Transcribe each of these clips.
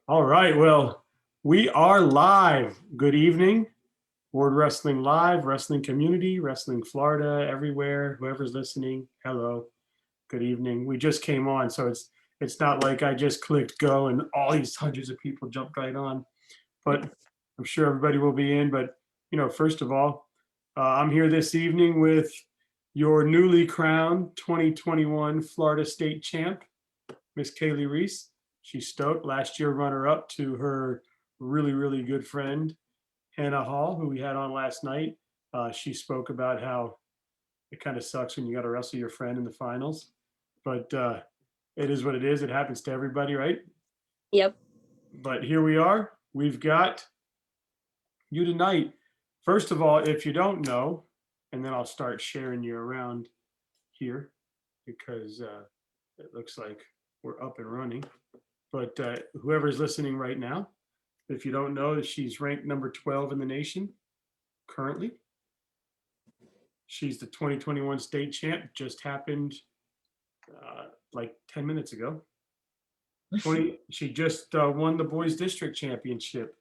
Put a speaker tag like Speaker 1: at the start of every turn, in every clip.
Speaker 1: All right. Well, we are live. Good evening. World Wrestling Live, wrestling community, wrestling Florida, everywhere. Whoever's listening, hello. Good evening. We just came on, so it's not like I just clicked go and all these hundreds of people jumped right on. But I'm sure everybody will be in. But first of all, I'm here this evening with your newly crowned 2021 Florida State champ, Miss Kailey Rees. She's stoked. Last year, runner up to her really, really good friend, Hannah Hall, who we had on last night. She spoke about how it kind of sucks when you got to wrestle your friend in the finals, but it is what it is. It happens to everybody, right?
Speaker 2: Yep.
Speaker 1: But here we are. We've got you tonight. First of all, if you don't know, and then I'll start sharing you around here because it looks like we're up and running. But whoever's listening right now, if you don't know, she's ranked number 12 in the nation currently. She's the 2021 state champ. Just happened like 10 minutes ago. She just won the boys district championship.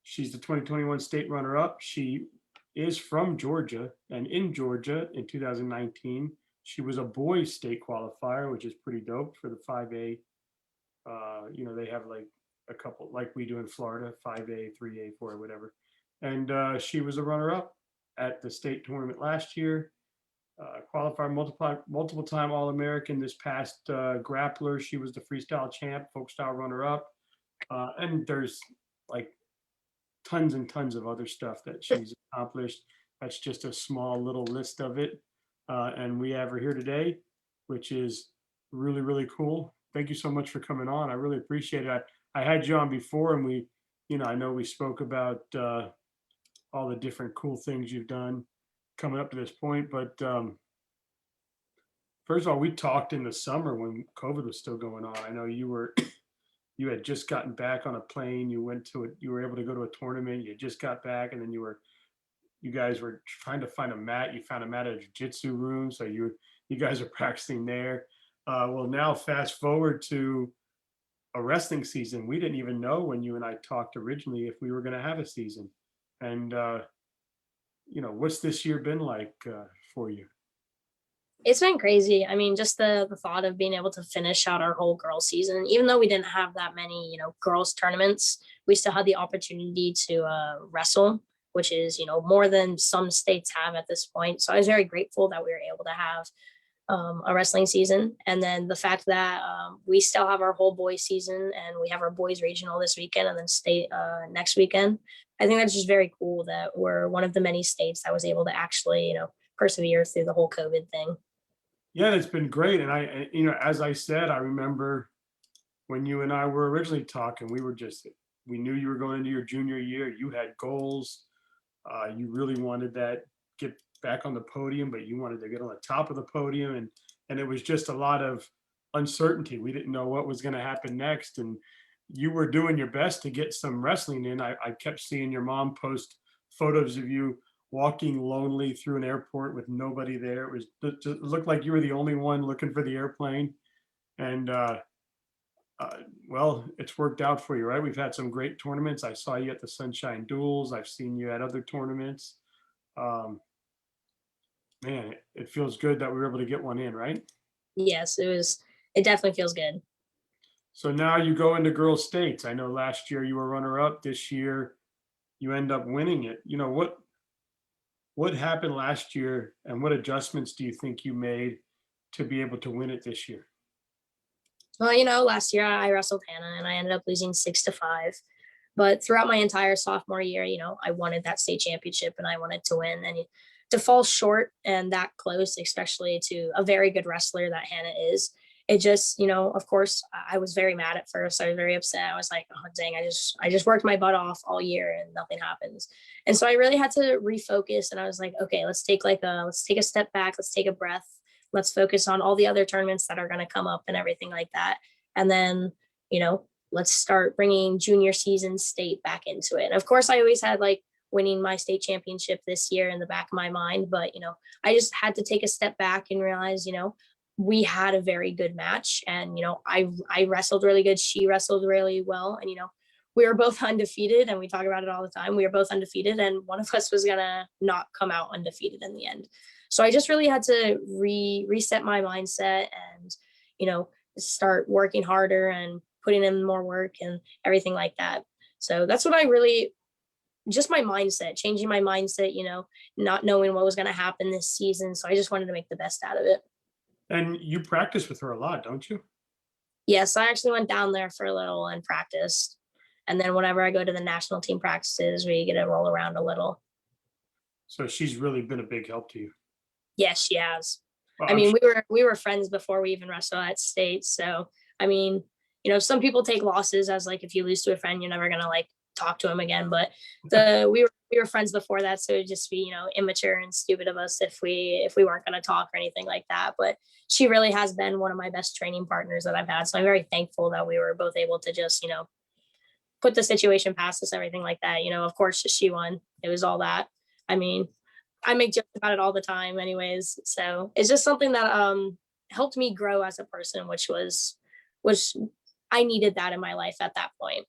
Speaker 1: She's the 2021 state runner up. She is from Georgia, and in Georgia in 2019, she was a boys state qualifier, which is pretty dope for the 5A. They have like a couple, like we do in Florida, 5A, 3A, 4, whatever. And she was a runner up at the state tournament last year. Qualified multiple time All American. This past grappler, she was the freestyle champ, folk style runner up. And there's like tons and tons of other stuff that she's accomplished. That's just a small little list of it. And we have her here today, which is really, really cool. Thank you so much for coming on. I really appreciate it. I had you on before, and I know we spoke about all the different cool things you've done coming up to this point. But first of all, we talked in the summer when COVID was still going on. I know you had just gotten back on a plane. You were able to go to a tournament. You just got back, and then you guys were trying to find a mat. You found a mat at a jiu-jitsu room, so you guys are practicing there. Well, now fast forward to a wrestling season. We didn't even know when you and I talked originally if we were going to have a season. And what's this year been like for you?
Speaker 2: It's been crazy. I mean, just the thought of being able to finish out our whole girls season, even though we didn't have that many, girls tournaments, we still had the opportunity to wrestle, which is, more than some states have at this point. So I was very grateful that we were able to have a wrestling season. And then the fact that we still have our whole boys season and we have our boys regional this weekend and then state next weekend. I think that's just very cool that we're one of the many states that was able to actually, persevere through the whole COVID thing.
Speaker 1: Yeah, it's been great. And as I said, I remember when you and I were originally talking, we knew you were going into your junior year. You had goals. You really wanted that get back on the podium, but you wanted to get on the top of the podium. And it was just a lot of uncertainty. We didn't know what was going to happen next. And you were doing your best to get some wrestling in. I kept seeing your mom post photos of you walking lonely through an airport with nobody there. It looked like you were the only one looking for the airplane. And well, it's worked out for you, right? We've had some great tournaments. I saw you at the Sunshine Duels. I've seen you at other tournaments. Um, Man, it feels good that we were able to get one in, right?
Speaker 2: Yes, it definitely feels good.
Speaker 1: So now you go into girls states. I know last year you were runner up. This year you end up winning it. What happened last year, and what adjustments do you think you made to be able to win it this year?
Speaker 2: Well, last year I wrestled Hannah and I ended up losing 6-5. But throughout my entire sophomore year, I wanted that state championship and I wanted to win. And to fall short and that close, especially to a very good wrestler that Hannah is, it just, of course, I was very mad at first. I was very upset. I was like, oh dang, I just worked my butt off all year and nothing happens. And so I really had to refocus. And I was like, okay, let's take a step back. Let's take a breath. Let's focus on all the other tournaments that are going to come up and everything like that. And then, let's start bringing junior season state back into it. And of course, I always had like winning my state championship this year in the back of my mind, but I just had to take a step back and realize, we had a very good match, and I wrestled really good, she wrestled really well, and we were both undefeated, and we talk about it all the time. We were both undefeated, and one of us was gonna not come out undefeated in the end. So I just really had to reset my mindset and you know start working harder and putting in more work and everything like that. So that's what I really, just my mindset, changing my mindset, not knowing what was going to happen this season. So I just wanted to make the best out of it.
Speaker 1: And you practice with her a lot, don't you?
Speaker 2: Yes, I actually went down there for a little and practiced. And then whenever I go to the national team practices, we get to roll around a little.
Speaker 1: So she's really been a big help to you.
Speaker 2: Yes, she has.
Speaker 1: Well,
Speaker 2: I
Speaker 1: I'm
Speaker 2: mean,
Speaker 1: sure.
Speaker 2: we were friends before we even wrestled at state. So I mean, some people take losses as like if you lose to a friend, you're never gonna like talk to him again. But we were friends before that, so it'd just be immature and stupid of us if we weren't gonna talk or anything like that. But she really has been one of my best training partners that I've had. So I'm very thankful that we were both able to just put the situation past us, everything like that. Of course she won. It was all that. I mean, I make jokes about it all the time anyways. So it's just something that helped me grow as a person, which I needed that in my life at that point.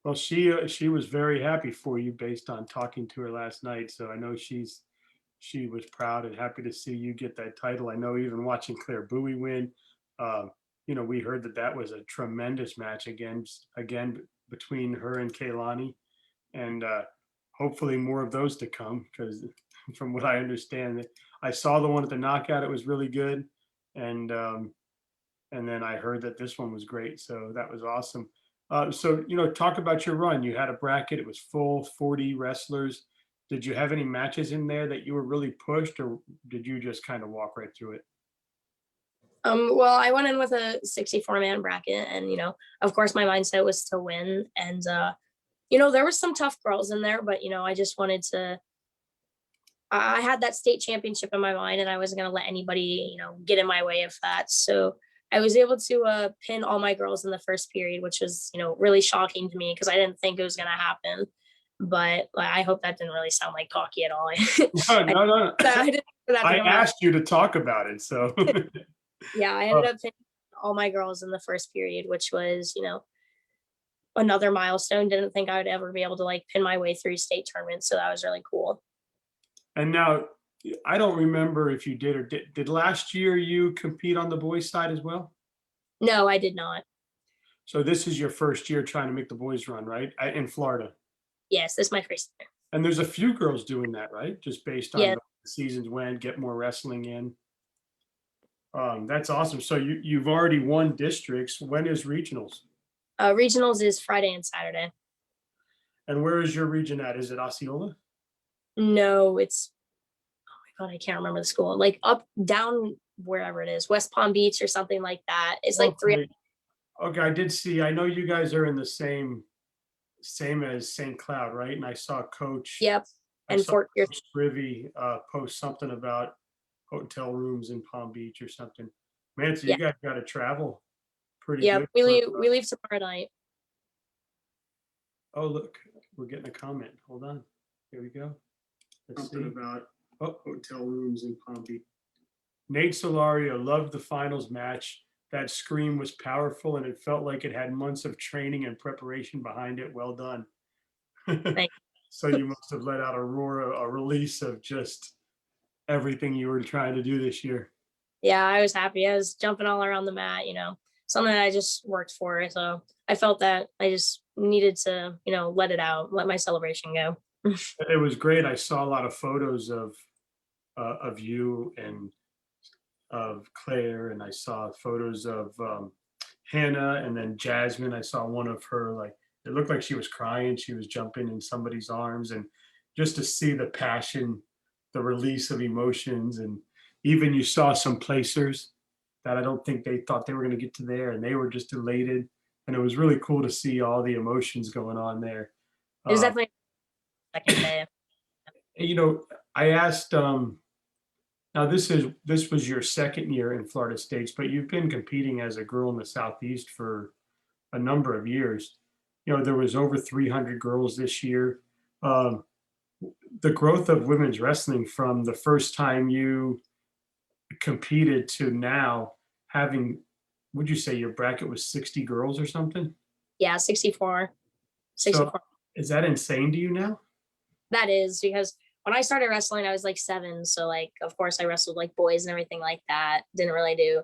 Speaker 1: Well, she was very happy for you based on talking to her last night. So I know she was proud and happy to see you get that title. I know even watching Claire Bowie win, uh, we heard that that was a tremendous match again between her and Kailani, and hopefully more of those to come. Because from what I understand, I saw the one at the knockout; it was really good, and and then I heard that this one was great. So that was awesome. So, talk about your run. You had a bracket, it was full 40 wrestlers. Did you have any matches in there that you were really pushed, or did you just kind of walk right through it?
Speaker 2: Well, I went in with a 64-man bracket, and of course, my mindset was to win. And there were some tough girls in there, but I just wanted to. I had that state championship in my mind, and I wasn't going to let anybody, get in my way of that. So I was able to pin all my girls in the first period, which was, really shocking to me because I didn't think it was going to happen. But like, I hope that didn't really sound like cocky at all.
Speaker 1: No,
Speaker 2: I,
Speaker 1: no, no.
Speaker 2: I didn't for that to
Speaker 1: I
Speaker 2: come out.
Speaker 1: asked you to talk about it. So,
Speaker 2: Yeah, I
Speaker 1: uh,
Speaker 2: ended up pinning all my girls in the first period, which was, another milestone. Didn't think I would ever be able to like pin my way through state tournaments. So that was really cool.
Speaker 1: and now I don't remember if you did or did last year you compete on the boys' side as well?
Speaker 2: No, I did not.
Speaker 1: So this is your first year trying to make the boys run, right? In Florida.
Speaker 2: Yes, this is my first year.
Speaker 1: And there's a few girls doing that, right? Just based on
Speaker 2: Yeah,
Speaker 1: the seasons when, get more wrestling in. That's awesome. So you've already won districts. When is regionals?
Speaker 2: regionals is Friday and Saturday.
Speaker 1: And where is your region at? Is it Osceola?
Speaker 2: No, it's, oh my God, I can't remember the school. Like up, down, wherever it is, West Palm Beach or something like that. It's like three.
Speaker 1: Okay. Okay, I did see. I know you guys are in the same as St. Cloud, right? And I saw Coach.
Speaker 2: Yep.
Speaker 1: I
Speaker 2: And
Speaker 1: saw
Speaker 2: Fort Pierce.
Speaker 1: Coach Privy post something about hotel rooms in Palm Beach or something. Man, so you
Speaker 2: Yeah.
Speaker 1: guys got to travel pretty
Speaker 2: Yep.
Speaker 1: good
Speaker 2: We
Speaker 1: for.
Speaker 2: leave, we leave tomorrow night.
Speaker 1: Oh, look, we're getting a comment. Hold on. Here we go. Let's see. About hotel rooms in Palm Beach. Nate Solario loved the finals match. That scream was powerful and it felt like it had months of training and preparation behind it. Well done.
Speaker 2: Like,
Speaker 1: So you must have let out a roar, a release of just everything you were trying to do this year.
Speaker 2: yeah, I was happy. I was jumping all around the mat, something that I just worked for. So I felt that I just needed to, let it out, let my celebration go.
Speaker 1: It was great. I saw a lot of photos of you and of Claire, and I saw photos of Hannah, and then Jasmine. I saw one of her, like, it looked like she was crying. She was jumping in somebody's arms, and just to see the passion, the release of emotions, and even you saw some placers that I don't think they thought they were going to get to there, and they were just elated. And it was really cool to see all the emotions going on there.
Speaker 2: It was
Speaker 1: Uh,
Speaker 2: definitely second day.
Speaker 1: I asked. Now this was your second year in Florida States, but you've been competing as a girl in the Southeast for a number of years. There was over 300 girls this year. Um, the growth of women's wrestling from the first time you competed to now, having, would you say your bracket was 60 girls or something?
Speaker 2: Yeah, 64,
Speaker 1: So
Speaker 2: 64.
Speaker 1: is that insane to you now?
Speaker 2: That is because when I started wrestling, I was like 7. So like, of course, I wrestled like boys and everything like that. Didn't really do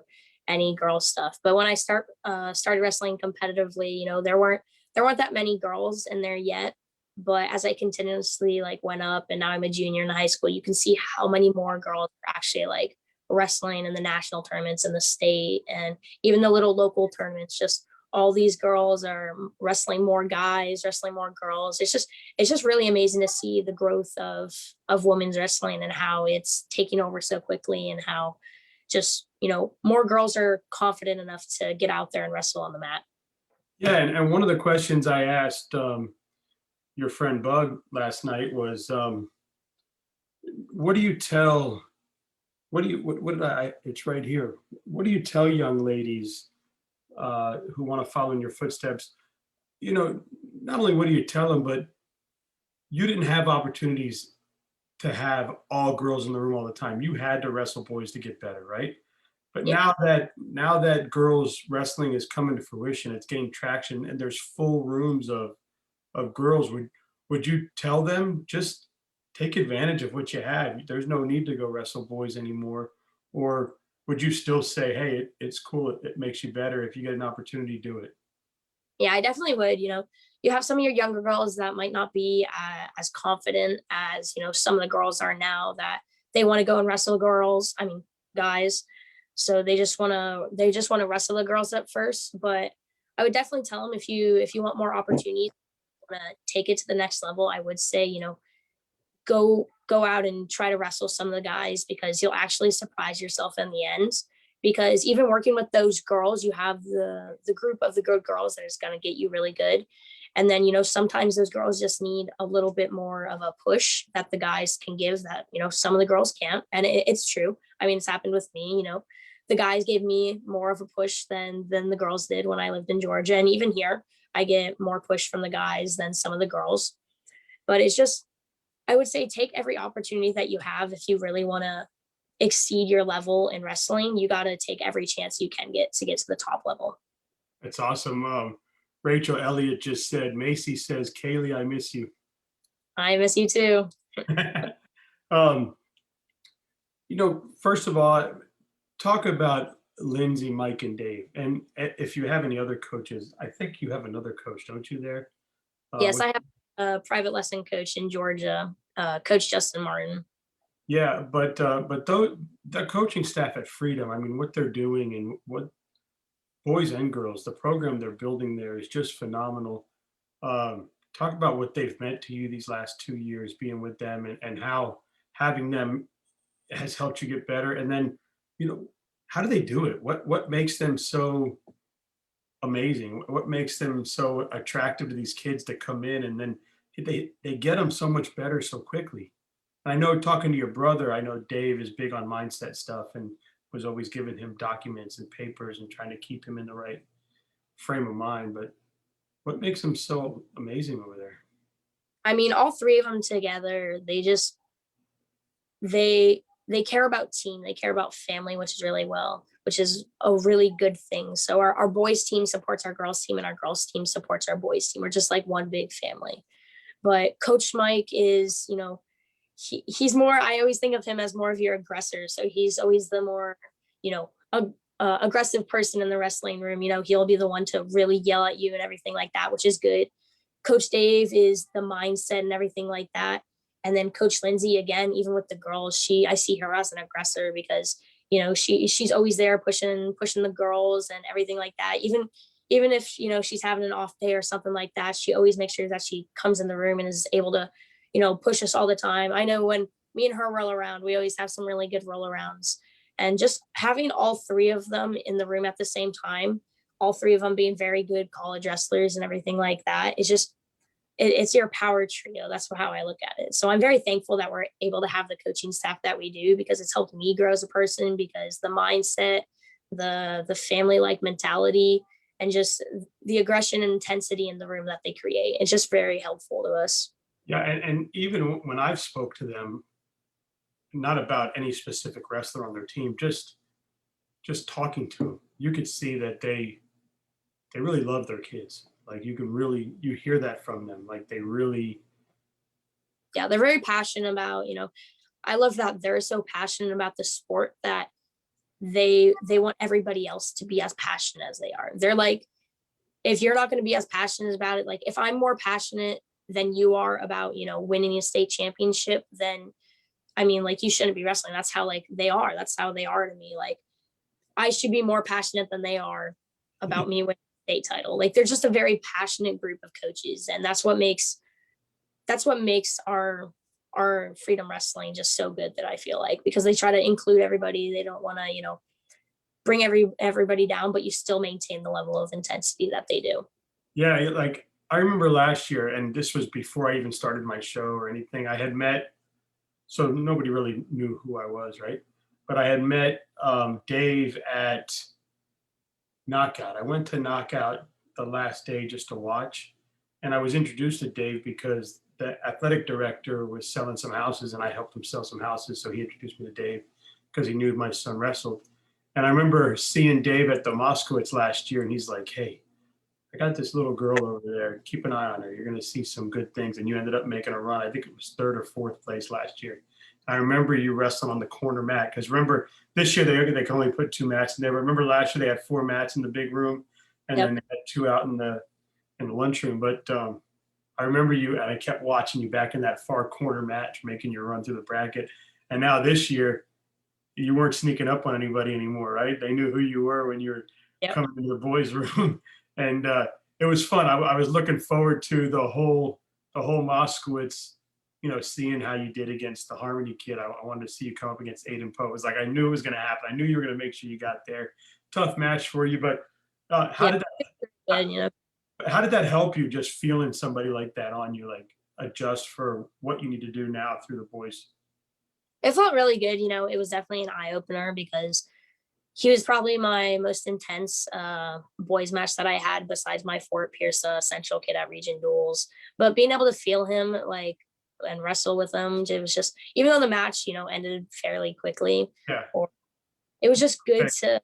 Speaker 2: any girl stuff. But when I started wrestling competitively, there weren't that many girls in there yet. But as I continuously like went up, and now I'm a junior in high school, you can see how many more girls are actually like wrestling in the national tournaments in the state and even the little local tournaments. Just all these girls are wrestling more guys, wrestling more girls. It's just really amazing to see the growth of women's wrestling and how it's taking over so quickly, and how just more girls are confident enough to get out there and wrestle on the mat.
Speaker 1: Yeah, and one of the questions I asked your friend Bug last night was, what do you tell? What did I? It's right here. What do you tell young ladies who want to follow in your footsteps? Not only what do you tell them, but you didn't have opportunities to have all girls in the room all the time. You had to wrestle boys to get better, right? But
Speaker 2: Yeah.
Speaker 1: now that girls wrestling is coming to fruition, it's gaining traction, and there's full rooms of girls. Would you tell them just take advantage of what you have? There's no need to go wrestle boys anymore, or would you still say, hey, it's cool, it makes you better if you get an opportunity, do it?
Speaker 2: Yeah, I definitely would. You have some of your younger girls that might not be as confident as some of the girls are now, that they want to go and wrestle girls. I mean, guys. So they just want to wrestle the girls at first. But I would definitely tell them, if you want more opportunities, want to take it to the next level, I would say go out and try to wrestle some of the guys, because you'll actually surprise yourself in the end. Because even working with those girls, you have the group of the good girls that is going to get you really good. And then sometimes those girls just need a little bit more of a push that the guys can give, that some of the girls can't. And it's true. I mean, it's happened with me. The guys gave me more of a push than the girls did when I lived in Georgia. And even here, I get more push from the guys than some of the girls. But it's just, I would say, take every opportunity that you have. If you really want to exceed your level in wrestling, you got to take every chance you can get to the top level.
Speaker 1: It's awesome. Rachel Elliott just said, Macy says, Kaylee, I miss you.
Speaker 2: I miss you too.
Speaker 1: um, First of all, talk about Lindsay, Mike, and Dave. And if you have any other coaches, I think you have another coach, don't you, there?
Speaker 2: Yes, I have a private lesson coach in Georgia, Coach Justin Martin.
Speaker 1: Yeah, but the coaching staff at Freedom, I mean, what they're doing and what boys and girls, the program they're building there is just phenomenal. Talk about what they've meant to you these last 2 years being with them, and how having them has helped you get better. And then, you know, how do they do it? What makes them so amazing? What makes them so attractive to these kids to come in, and then they get them so much better so quickly? I know, talking to your brother, I know Dave is big on mindset stuff and was always giving him documents and papers and trying to keep him in the right frame of mind. But what makes him so amazing over there?
Speaker 2: I mean, all three of them together, they care about team, they care about family, which is a really good thing. So our boys team supports our girls team, and our girls team supports our boys team. We're just like one big family. But Coach Mike is, he's more, I always think of him as more of your aggressor. So he's always the more, aggressive person in the wrestling room. He'll be the one to really yell at you and everything like that, which is good. Coach Dave is the mindset and everything like that. And then Coach Lindsay, again, even with the girls, I see her as an aggressor, because she's always there pushing the girls and everything like that. Even if she's having an off day or something like that, she always makes sure that she comes in the room and is able to push us all the time. I know when me and her roll around, we always have some really good roll arounds. And just having all three of them in the room at the same time, all three of them being very good college wrestlers and everything like that, it's just it's your power trio. That's how I look at it. So I'm very thankful that we're able to have the coaching staff that we do, because it's helped me grow as a person, because the mindset, the family like mentality, and just the aggression and intensity in the room that they create, it's just very helpful to us.
Speaker 1: Yeah, and even when I've spoke to them, not about any specific wrestler on their team, just just talking to them, you could see that they really love their kids. Like you hear that from them. Like they really,
Speaker 2: Yeah, they're very passionate about, I love that they're so passionate about the sport that they want everybody else to be as passionate as they are. They're like, if you're not going to be as passionate about it, like if I'm more passionate than you are about, winning a state championship, then I mean, like you shouldn't be wrestling. That's how like they are. That's how they are to me. Like I should be more passionate than they are about me winning a state title. Like they're just a very passionate group of coaches, and that's what makes our freedom wrestling just so good, that I feel like, because they try to include everybody. They don't want to, bring everybody down, but you still maintain the level of intensity that they do.
Speaker 1: yeah. Like I remember last year, and this was before I even started my show or anything. I had met, so nobody really knew who I was, right? But I had met Dave at Knockout. I went to Knockout the last day just to watch, and I was introduced to Dave because the athletic director was selling some houses, and I helped him sell some houses. So he introduced me to Dave because he knew my son wrestled. And I remember seeing Dave at the Moskowitz last year, and he's like, "Hey, I got this little girl over there. Keep an eye on her. You're going to see some good things." And you ended up making a run. I think it was third or fourth place last year. I remember you wrestling on the corner mat, because remember this year they can only put 2 mats in there. Remember last year they had 4 mats in the big room, and
Speaker 2: Yep.
Speaker 1: then they had 2 out in the lunchroom. But I remember you, and I kept watching you back in that far corner match, making your run through the bracket. And now this year, you weren't sneaking up on anybody anymore, right? They knew who you were when you were
Speaker 2: Yep.
Speaker 1: coming into the boys' room, and it was fun. I was looking forward to the whole Moskowitz, seeing how you did against the Harmony kid. I wanted to see you come up against Aiden Poe. It was like I knew it was going to happen. I knew you were going to make sure you got there. Tough match for you, but how
Speaker 2: Yeah.
Speaker 1: did that
Speaker 2: Good,
Speaker 1: how did that help you, just feeling somebody like that on you, like adjust for what you need to do now through the boys?
Speaker 2: It felt really good. It was definitely an eye opener, because he was probably my most intense boys match that I had, besides my Fort Pierce Central kid at Region Duels. But being able to feel him, like, and wrestle with him, it was just, even though the match, ended fairly quickly,
Speaker 1: Yeah.
Speaker 2: or it was just good
Speaker 1: Okay.
Speaker 2: to,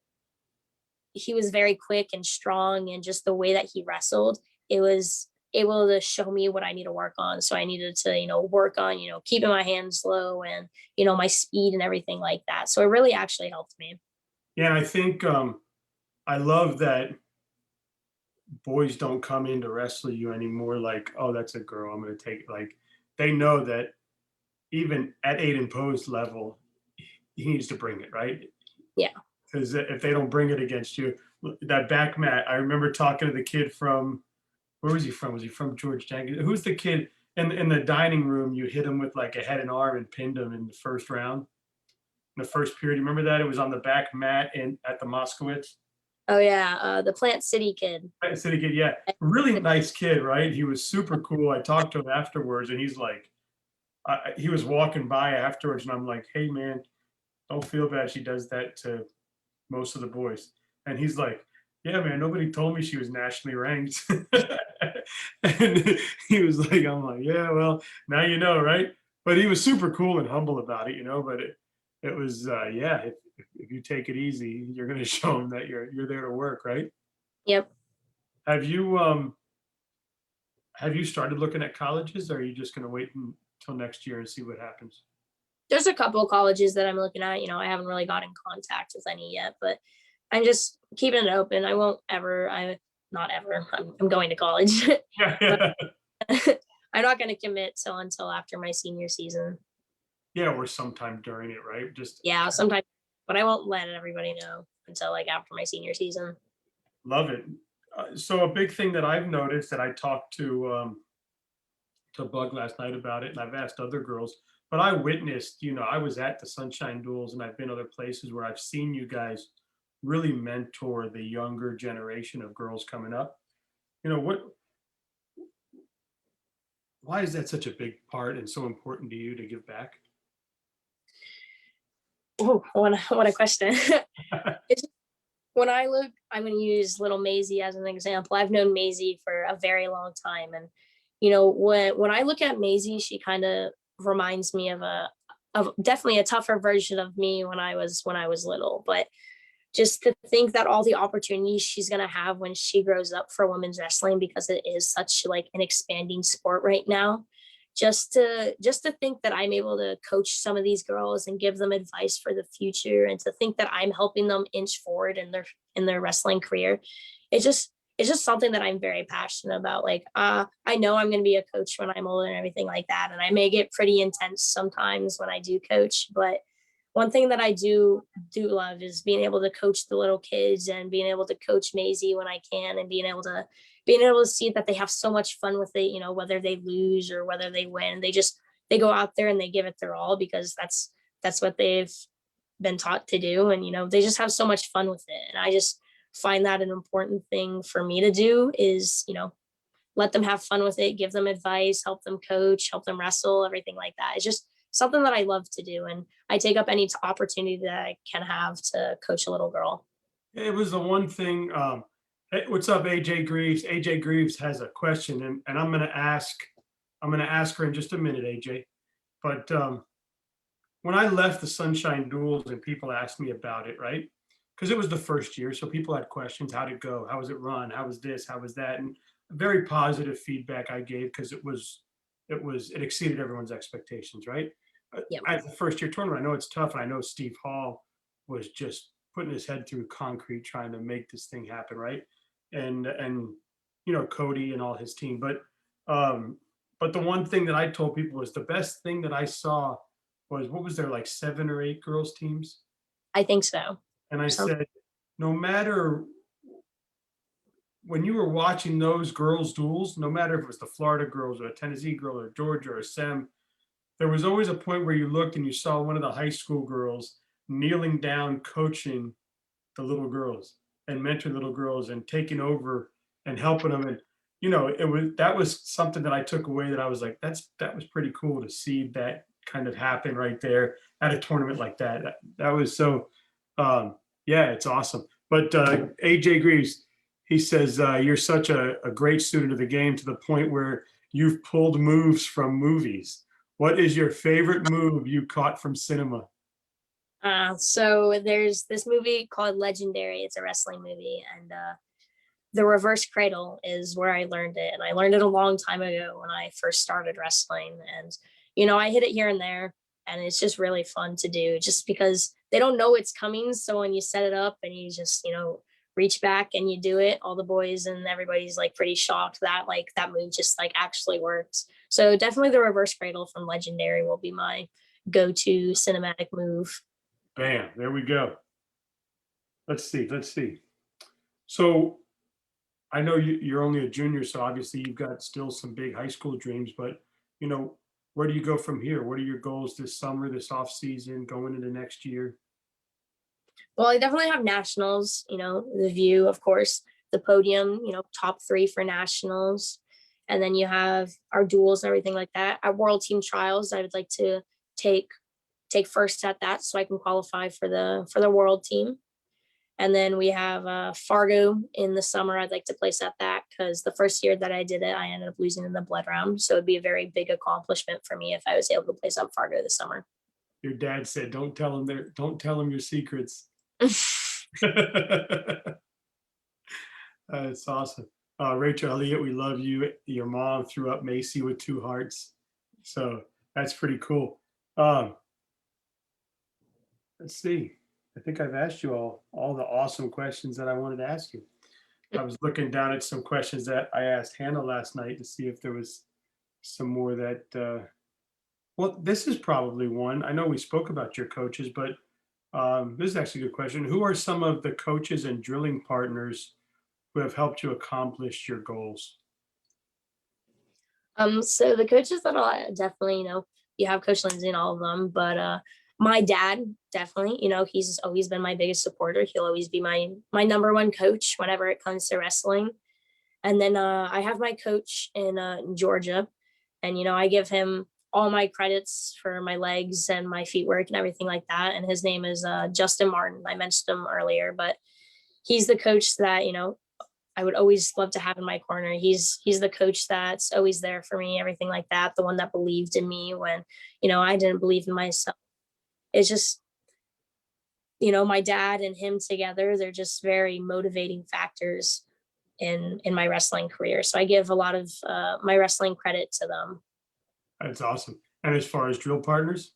Speaker 2: he was very quick and strong, and just the way that he wrestled, it was able to show me what I need to work on. So I needed to, work on, keeping my hands low, and, my speed and everything like that. So it really actually helped me.
Speaker 1: Yeah, and I think I love that boys don't come in to wrestle you anymore like, "Oh, that's a girl. I'm going to take it." Like they know that even at Aiden Poe's level, he needs to bring it, right?
Speaker 2: Yeah.
Speaker 1: Because if they don't bring it against you, that back mat. I remember talking to the kid from, where was he from? Was he from Georgetown? Who's the kid in the dining room? You hit him with like a head and arm and pinned him in the first round, in the first period. You remember that? It was on the back mat in at the Moskowitz.
Speaker 2: Oh yeah, the Plant City kid.
Speaker 1: City kid, yeah, really nice kid, right? He was super cool. I talked to him afterwards, and he's like, he was walking by afterwards, and I'm like, "Hey, man, don't feel bad. She does that to most of the boys." And he's like, "Yeah, man, nobody told me she was nationally ranked." And he was like, I'm like, "Yeah, well, now you know, right?" But he was super cool and humble about it. But it was, yeah, if you take it easy, you're going to show them that you're there to work, right?
Speaker 2: Yep.
Speaker 1: Have you started looking at colleges, or are you just going to wait until next year and see what happens?
Speaker 2: There's a couple of colleges that I'm looking at. I haven't really got in contact with any yet, but I'm just keeping it open. I won't ever, I not ever. I'm going to college,
Speaker 1: Yeah,
Speaker 2: but
Speaker 1: yeah.
Speaker 2: I'm not going to commit until after my senior season.
Speaker 1: Yeah, or sometime during it, right? Just
Speaker 2: Yeah, sometimes, but I won't let everybody know until like after my senior season.
Speaker 1: love it. So a big thing that I've noticed, that I talked to Bug last night about it, and I've asked other girls, but I witnessed, I was at the Sunshine Duels, and I've been other places where I've seen you guys really mentor the younger generation of girls coming up. What why is that such a big part and so important to you to give back?
Speaker 2: Oh, what a question. It's, when I look, I'm going to use little Maisie as an example. I've known Maisie for a very long time, and when I look at Maisie, she kind of reminds me of definitely a tougher version of me when I was little. But just to think that all the opportunities she's going to have when she grows up for women's wrestling, because it is such like an expanding sport right now. Just to think that I'm able to coach some of these girls and give them advice for the future, and to think that I'm helping them inch forward in their wrestling career, it just it's just something that I'm very passionate about. Like, I know I'm going to be a coach when I'm older and everything like that, and I may get pretty intense sometimes when I do coach. But one thing that I do love is being able to coach the little kids and being able to coach Maisie when I can, and being able to see that they have so much fun with it. You know, whether they lose or whether they win, they go out there and they give it their all, because that's what they've been taught to do. And they just have so much fun with it, and I just find that an important thing for me to do is let them have fun with it, give them advice, help them coach, help them wrestle, everything like that. It's just something that I love to do, and I take up any opportunity that I can have to coach a little girl.
Speaker 1: It was the one thing. Hey, what's up, AJ Greaves? AJ Greaves has a question, and I'm gonna ask her in just a minute, AJ. But when I left the Sunshine Duels and people asked me about it, right? Because it was the first year, so people had questions. How'd it go? How was it run? How was this? How was that? And very positive feedback I gave, because it exceeded everyone's expectations, right?
Speaker 2: Yep.
Speaker 1: At the first year tournament, I know it's tough, and I know Steve Hall was just putting his head through concrete trying to make this thing happen, right? And Cody and all his team, but the one thing that I told people was the best thing that I saw was, what was there, like 7 or 8 girls teams?
Speaker 2: I think so.
Speaker 1: And I
Speaker 2: Some
Speaker 1: said, no matter when you were watching those girls duels, no matter if it was the Florida girls or a Tennessee girl or Georgia or Sem, there was always a point where you looked and you saw one of the high school girls kneeling down, coaching the little girls and mentoring little girls and taking over and helping them. And that was something that I took away, that I was like, that was pretty cool to see that kind of happen right there at a tournament like that. That was so yeah, it's awesome. But AJ Greaves, he says, you're such a great student of the game, to the point where you've pulled moves from movies. What is your favorite move you caught from cinema?
Speaker 2: So there's this movie called Legendary. It's a wrestling movie, and the reverse cradle is where I learned it, and I learned it a long time ago when I first started wrestling. And I hit it here and there, and it's just really fun to do, just because they don't know it's coming. So when you set it up and you just reach back and you do it, all the boys and everybody's like pretty shocked that like that move just like actually works. So definitely the reverse cradle from Legendary will be my go-to cinematic move.
Speaker 1: Bam, there we go. Let's see. Let's see. So I know you're only a junior, so obviously you've got still some big high school dreams, but where do you go from here? What are your goals this summer, this off season, going into next year?
Speaker 2: Well, I definitely have nationals, the view, of course, the podium, top three for nationals. And then you have our duels and everything like that. Our world team trials, I would like to take first at that, so I can qualify for the world team. And then we have Fargo in the summer. I'd like to place at that, because the first year that I did it, I ended up losing in the blood round. So it'd be a very big accomplishment for me if I was able to place up Fargo this summer.
Speaker 1: Your dad said, don't tell him your secrets. It's awesome. Rachel Elliott, we love you. Your mom threw up Macy with 2 hearts. So that's pretty cool. Let's see. I think I've asked you all the awesome questions that I wanted to ask you. I was looking down at some questions that I asked Hannah last night to see if there was some more that, well, this is probably one. I know we spoke about your coaches, but this is actually a good question. Who are some of the coaches and drilling partners who have helped you accomplish your goals?
Speaker 2: So the coaches that I definitely, you have Coach Lindsay and all of them, but my dad definitely, he's always been my biggest supporter. He'll always be my number one coach whenever it comes to wrestling. And then I have my coach in Georgia, and I give him all my credits for my legs and my feet work and everything like that. And his name is Justin Martin. I mentioned him earlier, but he's the coach that I would always love to have in my corner. He's the coach that's always there for me, everything like that. The one that believed in me when I didn't believe in myself. It's just my dad and him together, they're just very motivating factors in my wrestling career. So I give a lot of my wrestling credit to them.
Speaker 1: That's awesome. And as far as drill partners,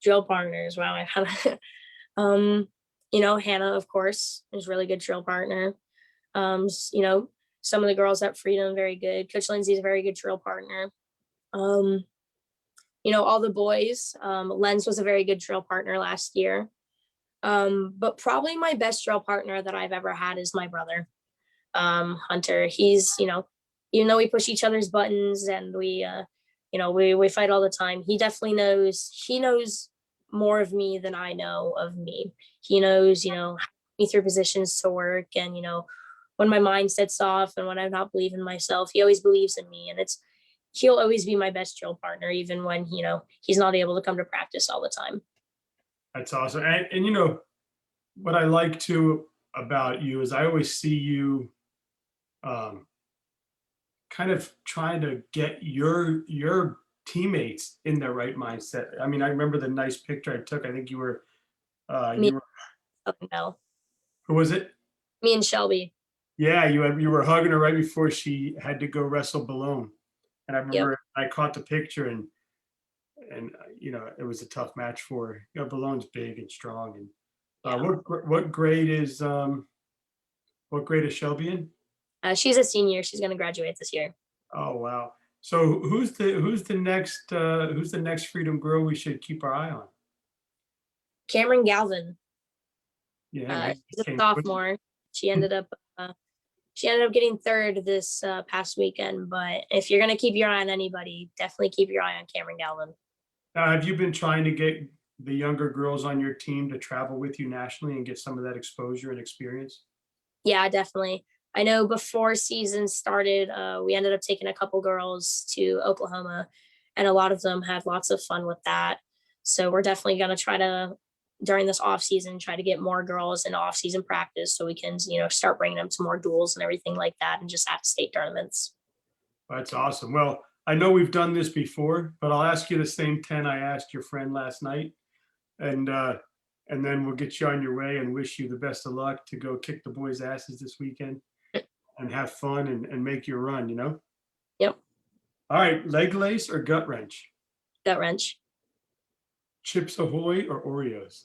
Speaker 2: Drill partners, wow, I've had Hannah, of course, is a really good drill partner. Some of the girls at Freedom, very good. Coach Lindsay's a very good drill partner. Um, all the boys. Lens was a very good drill partner last year. But probably my best drill partner that I've ever had is my brother, Hunter. He's, even though we push each other's buttons and we fight all the time, he knows more of me than I know of me. He knows, me through positions to work, and when my mind sets off and when I'm not believing myself, he always believes in me. And he'll always be my best drill partner, even when, he's not able to come to practice all the time.
Speaker 1: that's awesome. And what I like too about you is I always see you um, kind of trying to get your teammates in the right mindset. I mean, I remember the nice picture I took. I think you were
Speaker 2: Me, no,
Speaker 1: who was it?
Speaker 2: me and Shelby.
Speaker 1: Yeah, you were hugging her right before she had to go wrestle Balone. And I
Speaker 2: Yep.
Speaker 1: remember I caught the picture, and it was a tough match for her. Balone's big and strong. And
Speaker 2: Yeah.
Speaker 1: what grade is Shelby in?
Speaker 2: She's a senior. She's going to graduate this year.
Speaker 1: Oh wow. So who's the next Freedom girl we should keep our eye on?
Speaker 2: Cameron Galvin.
Speaker 1: Yeah, man.
Speaker 2: She's a sophomore. She ended up getting third this past weekend. But if you're going to keep your eye on anybody, definitely keep your eye on Cameron Galvin.
Speaker 1: Now, have you been trying to get the younger girls on your team to travel with you nationally and get some of that exposure and experience?
Speaker 2: Yeah, definitely. I know before season started, we ended up taking a couple girls to Oklahoma, and a lot of them had lots of fun with that. So we're definitely going to try to, during this off season, try to get more girls in off season practice so we can, start bringing them to more duels and everything like that, and just at state tournaments.
Speaker 1: That's awesome. Well, I know we've done this before, but I'll ask you the same 10 I asked your friend last night. And then we'll get you on your way and wish you the best of luck to go kick the boys' asses this weekend and have fun and make your run.
Speaker 2: Yep.
Speaker 1: All right, leg lace or gut wrench?
Speaker 2: Gut wrench.
Speaker 1: Chips Ahoy or Oreos?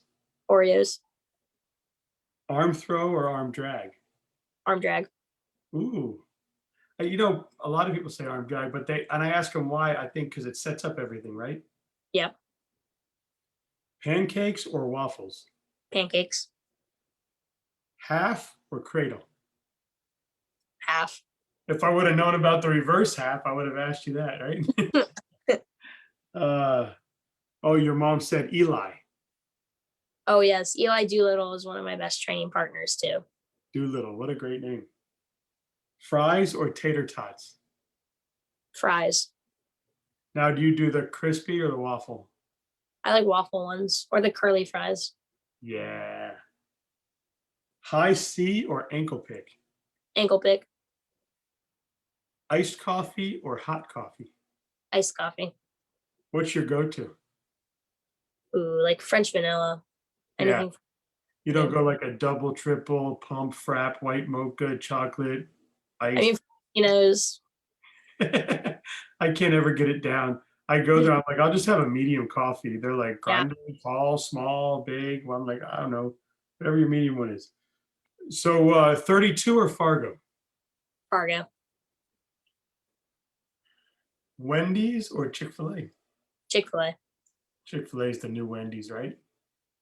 Speaker 2: Oreos.
Speaker 1: Arm throw or arm drag?
Speaker 2: Arm drag.
Speaker 1: Ooh. A lot of people say arm drag, but I ask them why. I think because it sets up everything, right?
Speaker 2: Yep.
Speaker 1: Pancakes or waffles?
Speaker 2: Pancakes.
Speaker 1: Half or cradle?
Speaker 2: Half.
Speaker 1: If I would have known about the reverse half, I would have asked you that, right? Oh, your mom said Eli.
Speaker 2: Oh yes, Eli Doolittle is one of my best training partners too.
Speaker 1: Doolittle, what a great name. Fries or tater tots?
Speaker 2: Fries.
Speaker 1: Now, do you do the crispy or the waffle?
Speaker 2: I like waffle ones or the curly fries.
Speaker 1: Yeah. High C or ankle pick?
Speaker 2: Ankle pick.
Speaker 1: Iced coffee or hot coffee?
Speaker 2: Iced coffee.
Speaker 1: What's your go-to?
Speaker 2: Ooh, like French vanilla.
Speaker 1: Yeah.
Speaker 2: Anything.
Speaker 1: You don't go like a double, triple, pump, frap, white mocha, chocolate,
Speaker 2: I
Speaker 1: ice.
Speaker 2: mean, knows.
Speaker 1: I can't ever get it down. I go there, I'm like, I'll just have a medium coffee. They're like
Speaker 2: Yeah.
Speaker 1: grande, tall, small, big. Well, I'm like, I don't know, whatever your medium one is. So 32 or Fargo?
Speaker 2: Fargo.
Speaker 1: Wendy's or Chick-fil-A?
Speaker 2: Chick-fil-A.
Speaker 1: Chick-fil-A is the new Wendy's, right?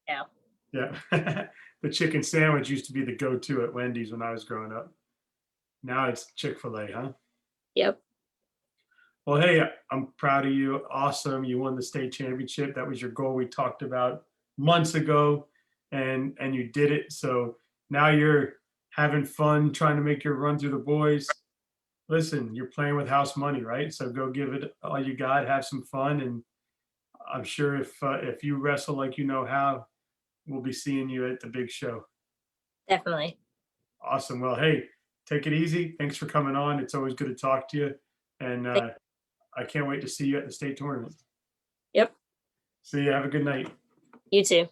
Speaker 2: Yeah.
Speaker 1: Yeah. The chicken sandwich used to be the go-to at Wendy's when I was growing up. Now it's Chick-fil-A, huh?
Speaker 2: Yep.
Speaker 1: Well, hey, I'm proud of you. Awesome. You won the state championship. That was your goal we talked about months ago, and you did it. So now you're having fun trying to make your run through the boys. Listen, you're playing with house money, right? So go give it all you got, have some fun, and I'm sure if you wrestle like you know how, we'll be seeing you at the big show.
Speaker 2: Definitely.
Speaker 1: Awesome. Well, hey, take it easy. Thanks for coming on. It's always good to talk to you. And I can't wait to see you at the state tournament.
Speaker 2: Yep.
Speaker 1: See you. Have a good night.
Speaker 2: You too.